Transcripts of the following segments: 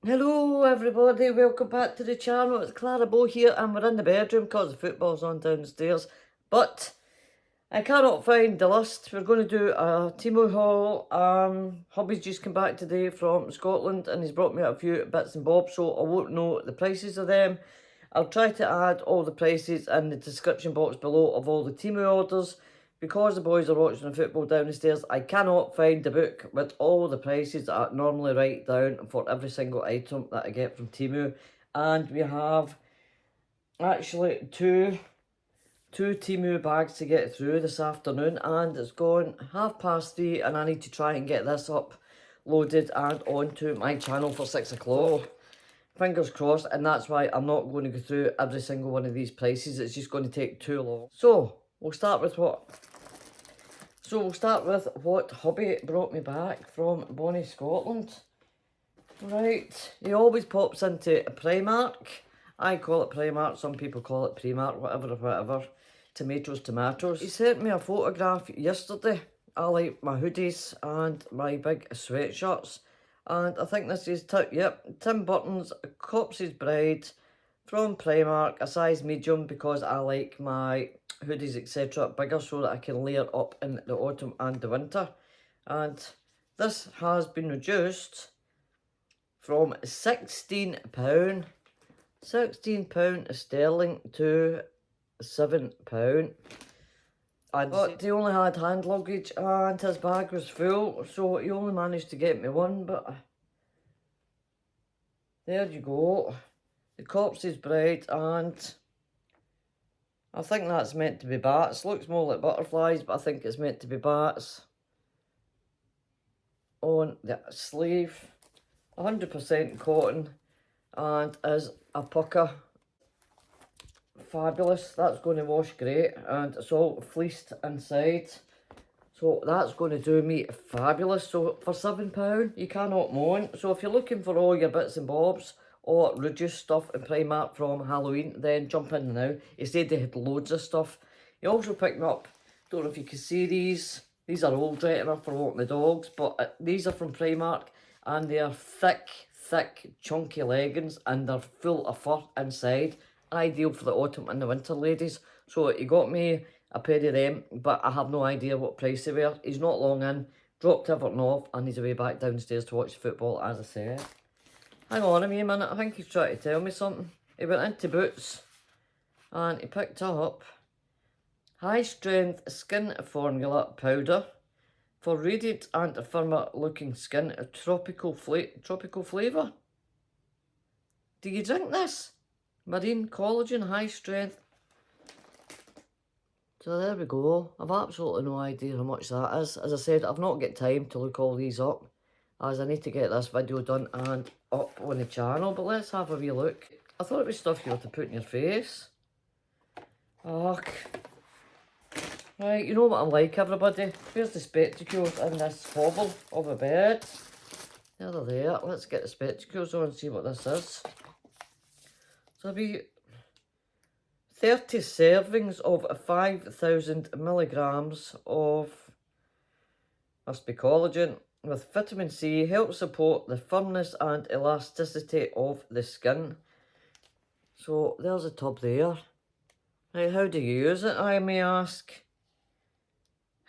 Hello everybody, welcome back to the channel. It's Clarabelle here and we're in the bedroom because the football's on downstairs. But I cannot find the list. We're going to do a Temu haul. Hubby's just come back today from Scotland and he's brought me a few bits and bobs, so I won't know the prices of them. I'll try to add all the prices in the description box below of all the Temu orders. Because the boys are watching the football down the stairs, I cannot find the book with all the prices that I normally write down for every single item that I get from Temu. And we have actually two Temu bags to get through this afternoon, and it's gone 3:30 and I need to try and get this uploaded and onto my channel for 6 o'clock. Fingers crossed, and that's why I'm not going to go through every single one of these prices. It's just going to take too long. So we'll start with what hubby brought me back from Bonnie, Scotland. Right, he always pops into Primark. I call it Primark, some people call it Primark, whatever. Tomatoes. He sent me a photograph yesterday. I like my hoodies and my big sweatshirts. And I think this is, Tim Burton's Corpse's Bride from Primark, a size medium, because I like my hoodies, etc. bigger so that I can layer up in the autumn and the winter. And this has been reduced from £16 sterling to £7. But he only had hand luggage and his bag was full, so he only managed to get me one, but there you go. The Corpse's Bride, and I think that's meant to be bats. Looks more like butterflies, but I think it's meant to be bats. On the sleeve, 100% cotton, and is a pucker. Fabulous. That's going to wash great, and it's all fleeced inside, so that's going to do me fabulous. So for £7 you cannot moan. So if you're looking for all your bits and bobs or reduced stuff in Primark from Halloween, then jump in now. He said they had loads of stuff. He also picked me up, don't know if you can see these are old enough for walking the dogs, but these are from Primark and they are thick chunky leggings and they're full of fur inside. Ideal for the autumn and the winter ladies. So he got me a pair of them, but I have no idea what price they were. He's not long in, dropped everything off, and he's away back downstairs to watch the football, as I said. Hang on a minute, I think he's trying to tell me something. He went into Boots and he picked up high strength skin formula powder for radiant and firmer looking skin, a tropical flavour. Do you drink this? Marine collagen, high strength. So there we go. I've absolutely no idea how much that is. As I said, I've not got time to look all these up, as I need to get this video done and up on the channel. But let's have a wee look. I thought it was stuff you had to put in your face. Ugh. Right, you know what I'm like, everybody. Where's the spectacles in this hobble of a bed? There they're there. Let's get the spectacles on and see what this is. So it'll be 30 servings of 5,000 milligrams of, must be collagen, with vitamin C, helps support the firmness and elasticity of the skin. So there's a tub there. Right, how do you use it, I may ask?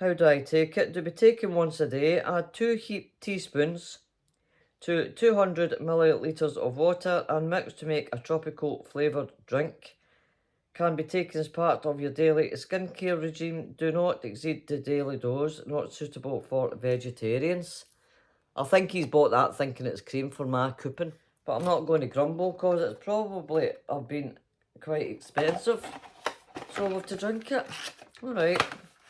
How do I take it? To be taken once a day, add 2 heaped teaspoons to 200 millilitres of water and mix to make a tropical flavoured drink. Can be taken as part of your daily skincare regime. Do not exceed the daily dose. Not suitable for vegetarians. I think he's bought that thinking it's cream for my coupon. But I'm not going to grumble because it's probably been quite expensive. So we'll have to drink it. Alright,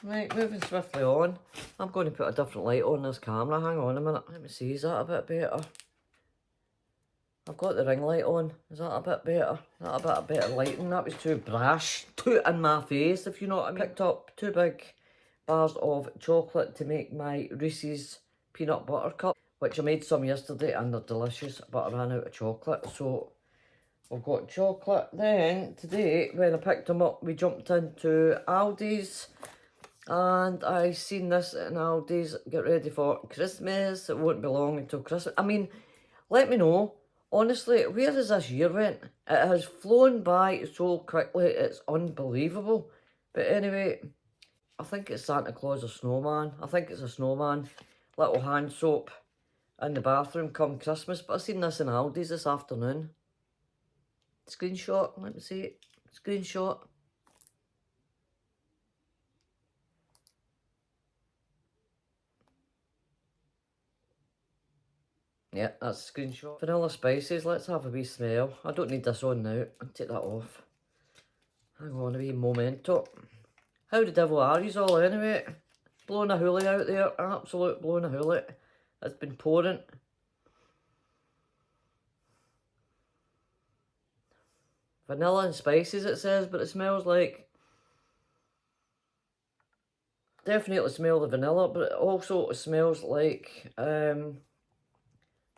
right, moving swiftly on. I'm going to put a different light on this camera. Hang on a minute. Let me see, is that a bit better? I've got the ring light on. Is that a bit better? Is that a bit better lighting? That was too brash. Too in my face, if you know what I mean. Picked up 2 big bars of chocolate to make my Reese's peanut butter cup, which I made some yesterday and they're delicious, but I ran out of chocolate. So we've got chocolate. Then today, when I picked them up, we jumped into Aldi's. And I seen this in Aldi's, get ready for Christmas. It won't be long until Christmas. I mean, let me know Honestly, where has this year went? It has flown by so quickly, it's unbelievable. But anyway, I think it's Santa Claus or Snowman. I think it's a snowman. Little hand soap in the bathroom come Christmas. But I seen this in Aldi's this afternoon. Screenshot, let me see it. Screenshot. Yeah, that's a screenshot. Vanilla spices, let's have a wee smell. I don't need this on now. I'll take that off. Hang on, a wee momento. How the devil are yous all anyway? Blowing a hoolie out there, absolute blowing a hoolie. It's been pouring. Vanilla and spices it says, but it smells like... Definitely smell the vanilla, but it also smells like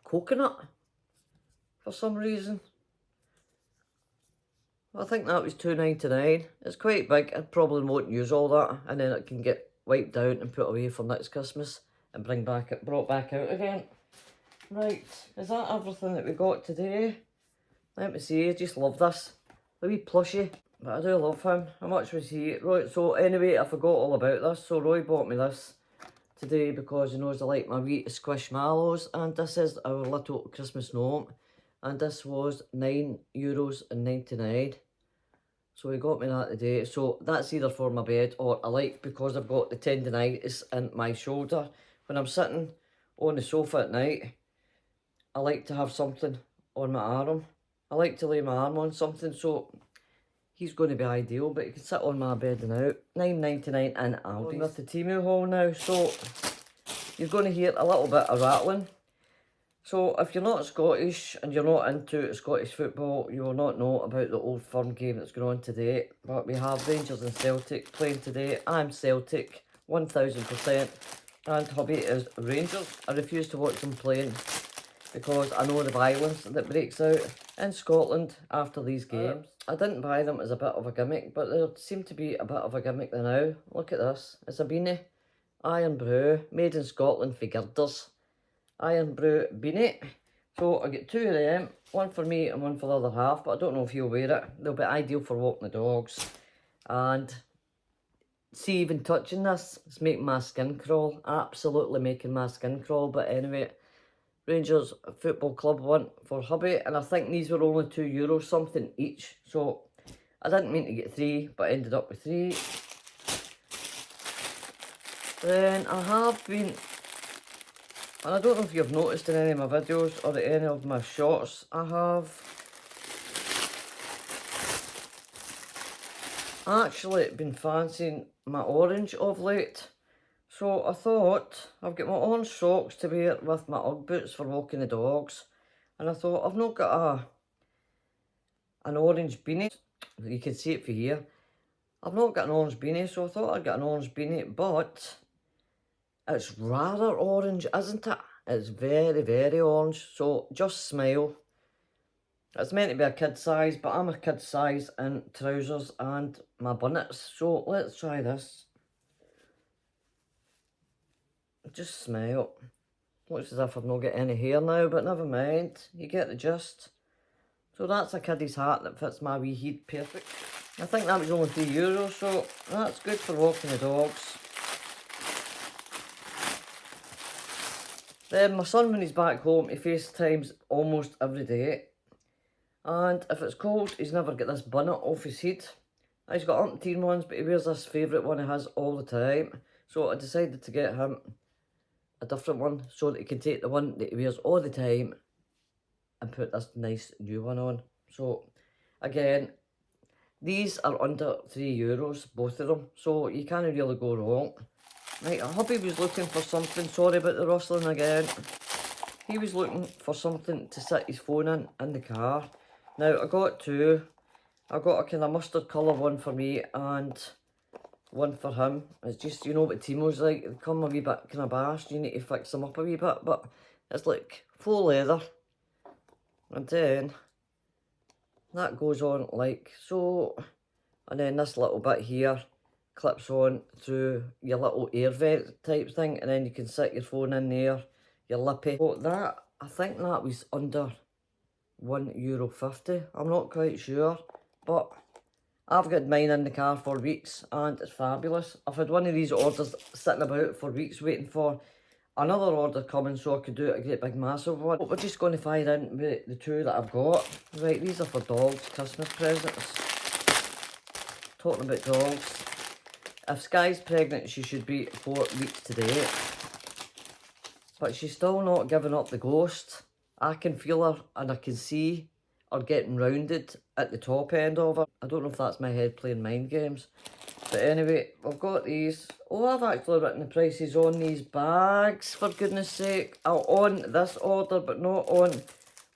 coconut for some reason. I think that was $2.99. It's quite big. I probably won't use all that, and then it can get wiped out and put away for next Christmas and brought back out again. Right, is that everything that we got today? Let me see, I just love this. A wee plushie, but I do love him. How much was he? Right, so anyway, I forgot all about this. So Roy bought me this today because he knows I like my wee squishmallows, and this is our little Christmas gnome, and this was €9.99. So he got me that today. So that's either for my bed or I like, because I've got the tendinitis in my shoulder. When I'm sitting on the sofa at night, I like to have something on my arm. I like to lay my arm on something, so he's going to be ideal, but he can sit on my bed now. $9.99 in Aldi. With the Temu haul now, so you're going to hear a little bit of rattling. So if you're not Scottish and you're not into Scottish football, you will not know about the Old Firm game that's going on today. But we have Rangers and Celtic playing today. I'm Celtic, 1000%, and hubby is Rangers. I refuse to watch them playing because I know the violence that breaks out in Scotland after these games. I didn't buy them as a bit of a gimmick, but there seem to be a bit of a gimmick now. Look at this. It's a beanie. Iron Brew, made in Scotland for girders. Iron Brew beanie. So I get two of them, one for me and one for the other half, but I don't know if he'll wear it. They'll be ideal for walking the dogs. And see, even touching this, it's making my skin crawl. Absolutely making my skin crawl. But anyway, Rangers Football Club one for hubby, and I think these were only €2 something each. So I didn't mean to get three, but I ended up with three. Then I have been, and I don't know if you've noticed in any of my videos or any of my shorts, I have actually been fancying my orange of late. So I thought, I've got my orange socks to wear with my Ugg boots for walking the dogs. And I thought, I've not got an orange beanie. You can see it for here. I've not got an orange beanie, so I thought I'd get an orange beanie, but it's rather orange, isn't it? It's very, very orange, so just smile. It's meant to be a kid size, but I'm a kid size in trousers and my bonnets, so let's try this. Just smile. Looks as if I've not got any hair now, but never mind. You get the gist. So that's a kiddie's hat that fits my wee head perfect. I think that was only €3, so that's good for walking the dogs. Then my son, when he's back home, he FaceTimes almost every day. And if it's cold, he's never got this bonnet off his head. He's got umpteen ones, but he wears this favourite one he has all the time. So I decided to get him a different one so that he can take the one that he wears all the time and put this nice new one on. So again, these are under €3, both of them, so you can't really go wrong. Right, hubby was looking for something, sorry about the rustling again. He was looking for something to sit his phone in the car. Now I got two. I got a kind of mustard colour one for me and one for him. It's just, you know what Temu's like, they come a wee bit kind of bashed, you need to fix them up a wee bit, but it's like faux leather. And then that goes on like so, and then this little bit here clips on through your little air vent type thing, and then you can sit your phone in there, your lippy. So that, I think that was under €1.50. I'm not quite sure, but I've got mine in the car for weeks and it's fabulous. I've had one of these orders sitting about for weeks waiting for another order coming so I could do a great big massive one. But we're just going to fire in with the two that I've got. Right, these are for dogs, Christmas presents. Talking about dogs. If Skye's pregnant, she should be 4 weeks today. But she's still not giving up the ghost. I can feel her and I can see her getting rounded at the top end of her. I don't know if that's my head playing mind games. But anyway, I've got these. Oh, I've actually written the prices on these bags, for goodness sake. On this order, but not on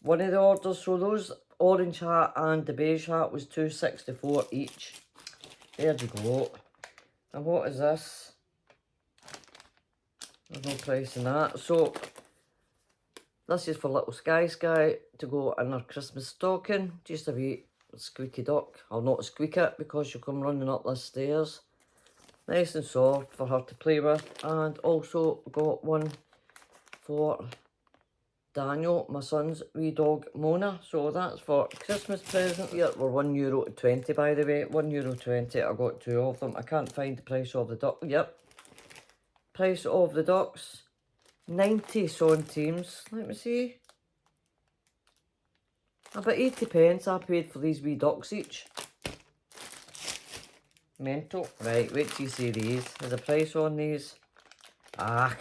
one of the orders. So those orange hat and the beige hat was $2.64 each. There you go. And what is this? There's no price in that. So this is for little Skye to go in her Christmas stocking. Just a wee squeaky duck. I'll not squeak it because she'll come running up the stairs. Nice and soft for her to play with. And also got one for Daniel, my son's wee dog Mona. So that's for Christmas present. Here were €1.20 by the way. €1.20. I got two of them. I can't find the price of the duck. Yep. Price of the ducks. 90 centimes. Let me see. About 80 pence I paid for these wee ducks each. Mental. Right, wait till you see these. There's a price on these. Ah,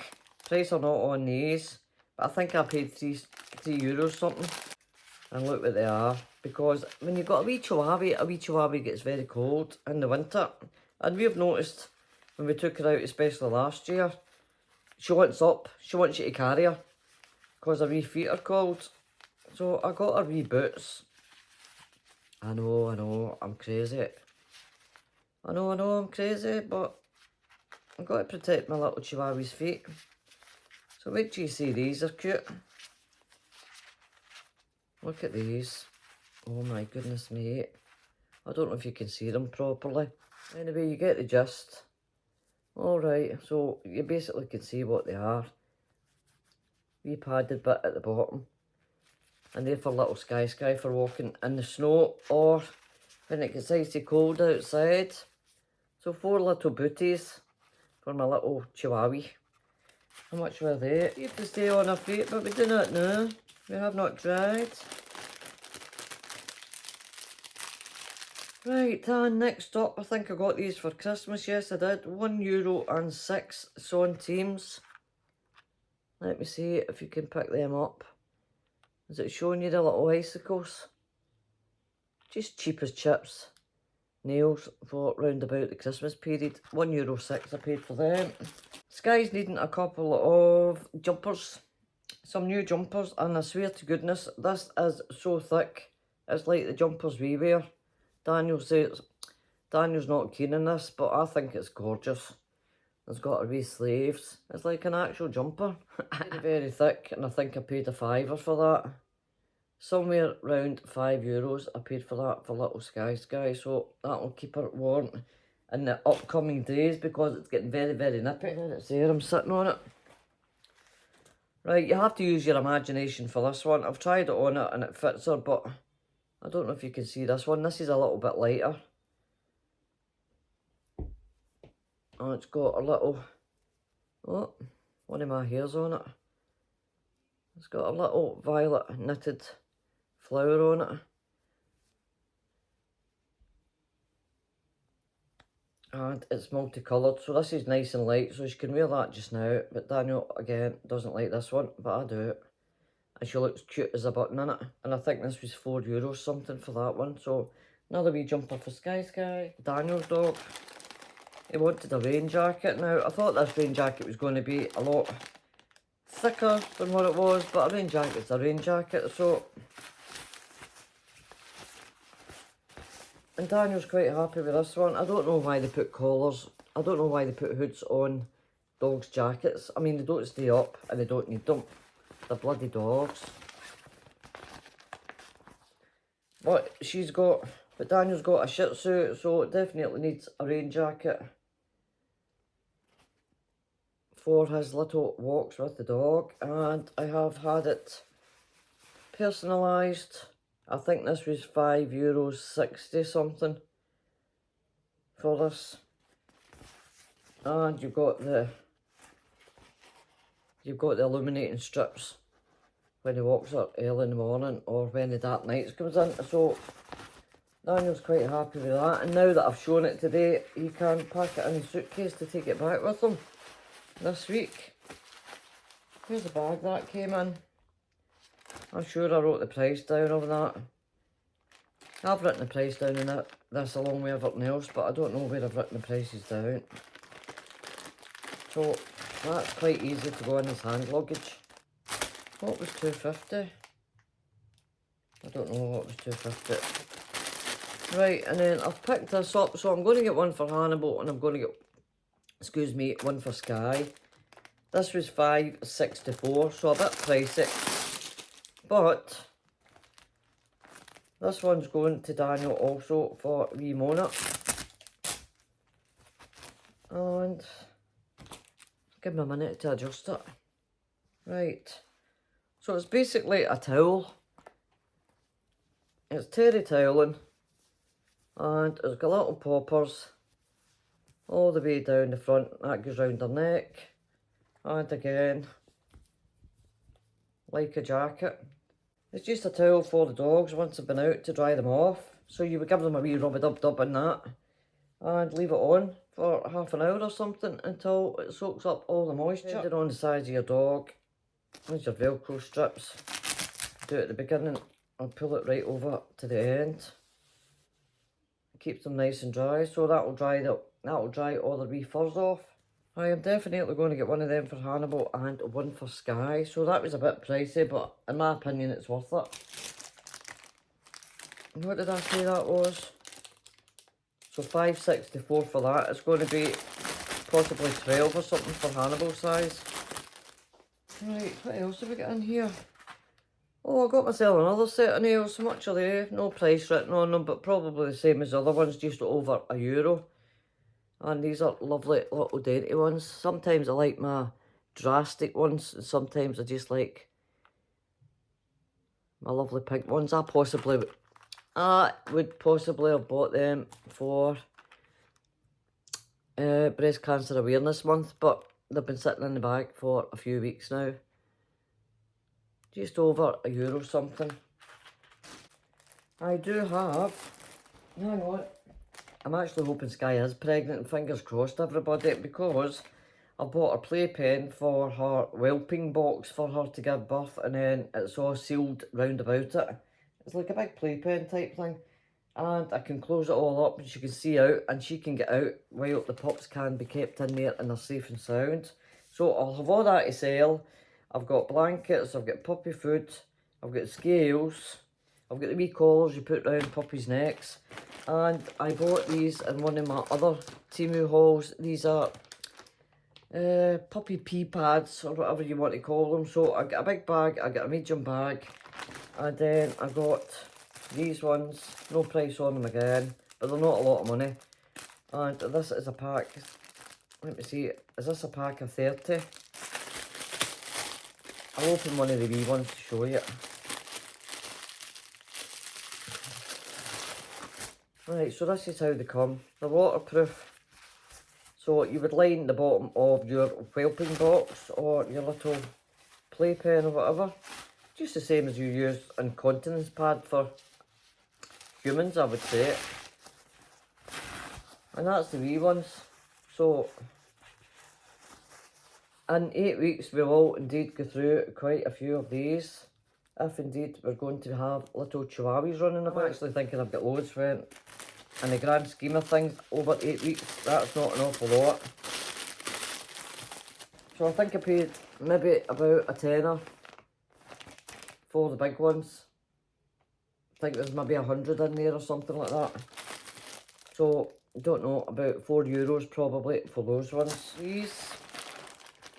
price or not on these. But I think I paid €3 something. And look what they are. Because when you've got a wee chihuahua gets very cold in the winter. And we've noticed when we took her out, especially last year, she wants up. She wants you to carry her. Because her wee feet are cold. So I got her wee boots. I know, I'm crazy. I know, I'm crazy, but I've got to protect my little chihuahua's feet. So wait till you see these, they're cute. Look at these. Oh my goodness me. I don't know if you can see them properly. Anyway, you get the gist. Alright, so you basically can see what they are. Wee padded bit at the bottom. And they're for little Skye for walking in the snow or when it gets icy cold outside. So 4 little booties for my little chihuahua. How much were they? You have to stay on our feet, but we do not know. We have not tried. Right, and next up, I think I got these for Christmas. Yes, I did. €1.06. Let me see if you can pick them up. Is it showing you the little icicles? Just cheap as chips. Nails for round about the Christmas period. €1.06 I paid for them. Skye's needing a couple of jumpers. Some new jumpers, and I swear to goodness, this is so thick. It's like the jumpers we wear. Daniel says Daniel's not keen on this, but I think it's gorgeous. It's got a wee sleeves. It's like an actual jumper. Very, very thick, and I think I paid a fiver for that. Somewhere around €5 I paid for that for little Skye, so that'll keep her warm in the upcoming days because it's getting very, very nippy. There it's there, I'm sitting on it. Right, you have to use your imagination for this one. I've tried it on it and it fits her, but I don't know if you can see this one. This is a little bit lighter. And it's got a little, oh, one of my hairs on it. It's got a little violet knitted flower on it. And it's multicoloured, so this is nice and light, so she can wear that just now. But Daniel, again, doesn't like this one, but I do. And she looks cute as a button in it. And I think this was €4 something for that one. So, another wee jumper for Skye. Daniel's dog. He wanted a rain jacket. Now, I thought this rain jacket was going to be a lot thicker than what it was, but a rain jacket's a rain jacket, so... And Daniel's quite happy with this one. I don't know why they put collars. I don't know why they put hoods on dogs' jackets. I mean, they don't stay up and they don't need them. They're bloody dogs. But Daniel's got a Shih Tzu, so it definitely needs a rain jacket for his little walks with the dog. And I have had it personalised I think this was €5.60 something for this. And you've got the illuminating strips when he walks up early in the morning or when the dark nights comes in. So Daniel's quite happy with that, and now that I've shown it today, he can pack it in his suitcase to take it back with him this week. Here's the bag that came in. I'm sure I wrote the price down of that. I've written the price down in this along with everything else, but I don't know where I've written the prices down. So that's quite easy to go in his hand luggage. What was $2.50? I don't know what was $2.50. Right, and then I've picked this up, so I'm going to get one for Hannibal, and I'm going to get, excuse me, one for Skye. This was $5.64, so a bit pricey. But this one's going to Daniel also for wee Mona. And give me a minute to adjust it. Right, so it's basically a towel. It's terry toweling. And it's got little poppers all the way down the front. That goes round her neck. And again, like a jacket. It's just a towel for the dogs once they've been out to dry them off. So you would give them a wee rub-a-dub-dub in that. And leave it on for half an hour or something until it soaks up all the moisture. Depending on the size of your dog, there's your Velcro strips. Do it at the beginning and pull it right over to the end. Keeps them nice and dry, so that'll dry all the wee furs off. I am definitely going to get one of them for Hannibal and one for Skye. So that was a bit pricey, but in my opinion it's worth it. What did I say that was? So $5.64 for that. It's going to be possibly 12 or something for Hannibal size. Right, what else have we got in here? Oh, I got myself another set of nails. So much are they? No price written on them, but probably the same as the other ones, just over €1. And these are lovely little dainty ones. Sometimes I like my drastic ones, and sometimes I just like my lovely pink ones. I would possibly have bought them for Breast Cancer Awareness Month, but they've been sitting in the bag for a few weeks now. Just over €1 something. I do have, hang on, I'm actually hoping Skye is pregnant, and fingers crossed everybody, because I bought a playpen for her whelping box for her to give birth, and then it's all sealed round about it. It's like a big playpen type thing, and I can close it all up and she can see out and she can get out while the pups can be kept in there and they're safe and sound. So I'll have all that to sell. I've got blankets, I've got puppy food, I've got scales, I've got the wee collars you put round puppies' necks, and I bought these in one of my other Temu hauls. These are puppy pee pads, or whatever you want to call them. So I got a big bag, I got a medium bag, and then I got these ones, no price on them again, but they're not a lot of money. And this is a pack, let me see, is this a pack of 30? I'll open one of the wee ones to show you. Right, so this is how they come. They're waterproof. So you would line the bottom of your whelping box or your little playpen or whatever. Just the same as you use incontinence pad for humans, I would say. And that's the wee ones. So in 8 weeks we will indeed go through quite a few of these. If indeed we're going to have little chihuahuas running about. I'm actually thinking I've got loads for it. In the grand scheme of things, over 8 weeks, that's not an awful lot. So I think I paid maybe about a tenner for the big ones. I think there's maybe 100 in there or something like that. So, I don't know, about €4 probably for those ones. These.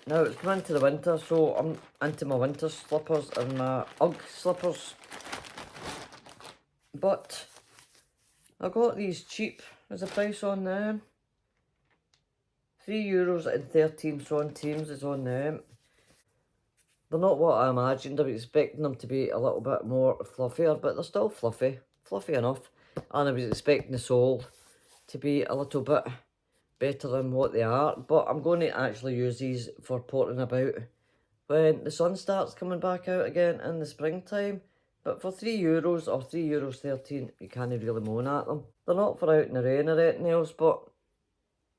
Now it's come into the winter, so I'm into my winter slippers and my Ugg slippers. But I got these cheap. There's a price on them. €3.13 on Thames is on them. They're not what I imagined. I was expecting them to be a little bit more fluffier, but they're still fluffy enough. And I was expecting the sole to be a little bit better than what they are. But I'm going to actually use these for porting about when the sun starts coming back out again in the springtime. But for €3 or €3.13, you can't really moan at them. They're not for out in the rain or anything else, but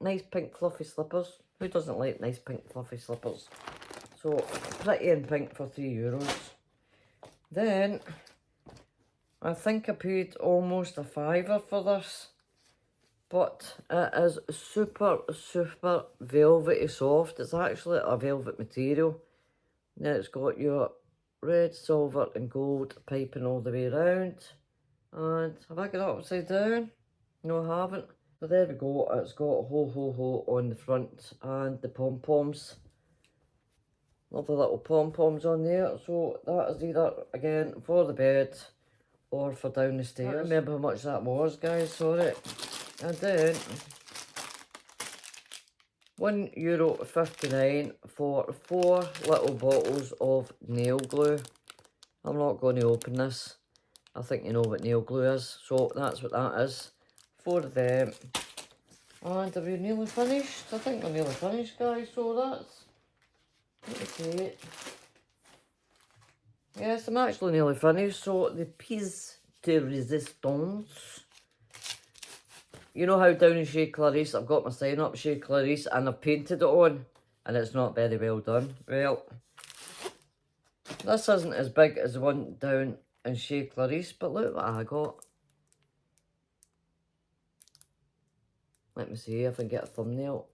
nice pink fluffy slippers. Who doesn't like nice pink fluffy slippers? So, pretty in pink for €3. Then, I think I paid almost a £5 for this. But it is super, super velvety soft. It's actually a velvet material. Then it's got your red, silver and gold piping all the way around. And have I got it upside down? No, I haven't. So there we go. It's got ho ho ho on the front and the pom-poms. Lovely little pom-poms on there. So that is either, again, for the bed or for down the stairs. I don't remember how much that was, guys, sorry. And then €1.59 for 4 little bottles of nail glue. I'm not going to open this. I think you know what nail glue is. So that's what that is. 4 of them. And are we nearly finished? I think we're nearly finished, guys. So that's... Okay. Yes, I'm actually nearly finished. So the pièce de résistance. You know how down in Chez Clarice, I've got my sign up Chez Clarice and I've painted it on and it's not very well done. Well, this isn't as big as the one down in Chez Clarice, but look what I got. Let me see if I can get a thumbnail.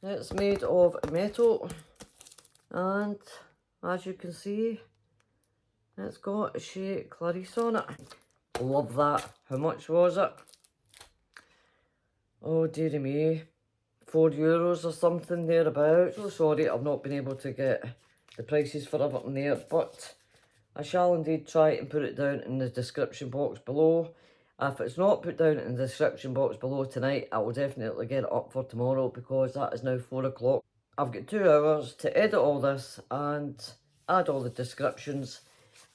It's made of metal and as you can see, it's got Chez Clarice on it. Love that. How much was it? Oh dearie me. €4 or something thereabouts. So sorry I've not been able to get the prices for everything there, but I shall indeed try and put it down in the description box below. If it's not put down in the description box below tonight, I will definitely get it up for tomorrow because that is now 4 o'clock. I've got 2 hours to edit all this and add all the descriptions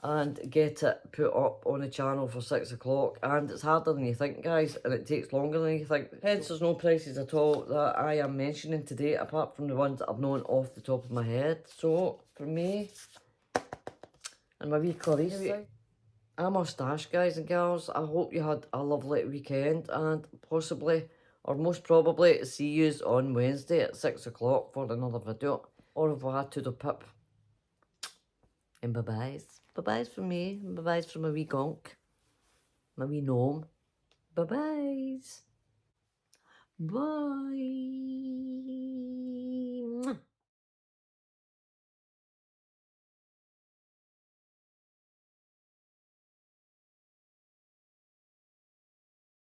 and get it put up on the channel for 6 o'clock, and it's harder than you think, guys, and it takes longer than you think. Hence there's no prices at all that I am mentioning today apart from the ones that I've known off the top of my head. So for me and my wee Clarice, I'm off stash, guys and girls. I hope you had a lovely weekend and possibly or most probably see yous on Wednesday at 6 o'clock for another video. Au revoir to the pip and bye-byes. Bye-byes from me, and bye-byes from my wee gonk, my wee gnome. Bye-byes. Bye.